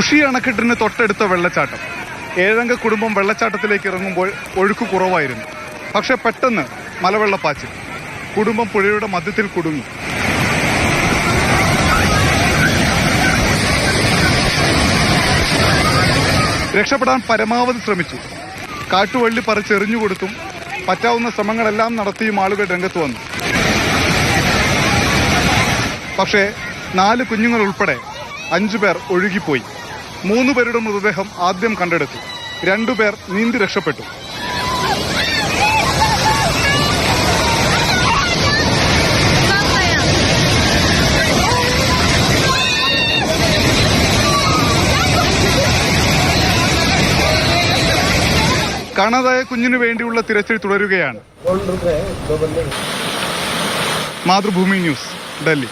കുഷി അണക്കെട്ടിന് തൊട്ടടുത്ത വെള്ളച്ചാട്ടം. 7 അംഗ കുടുംബം വെള്ളച്ചാട്ടത്തിലേക്ക് ഇറങ്ങുമ്പോൾ ഒഴുക്ക് കുറവായിരുന്നു. പക്ഷെ പെട്ടെന്ന് മലവെള്ളപ്പാച്ചിൽ. കുടുംബം പുഴയുടെ മധ്യത്തിൽ കുടുങ്ങി. രക്ഷപ്പെടാൻ പരമാവധി ശ്രമിച്ചു. കാട്ടുവള്ളി പറിച്ചെറിഞ്ഞുകൊടുത്തും പറ്റാവുന്ന ശ്രമങ്ങളെല്ലാം നടത്തിയും ആളുകൾ രംഗത്ത് വന്നു. പക്ഷേ 4 കുഞ്ഞുങ്ങൾ ഉൾപ്പെടെ 5 പേർ ഒഴുകിപ്പോയി. 3 പേരുടെ മൃതദേഹം ആദ്യം കണ്ടെടുത്തു. 2 പേർ നീന്തി രക്ഷപ്പെട്ടു. കാണാതായ കുഞ്ഞിനു വേണ്ടിയുള്ള തിരച്ചിൽ തുടരുകയാണ്. മാതൃഭൂമി ന്യൂസ്, ഡൽഹി.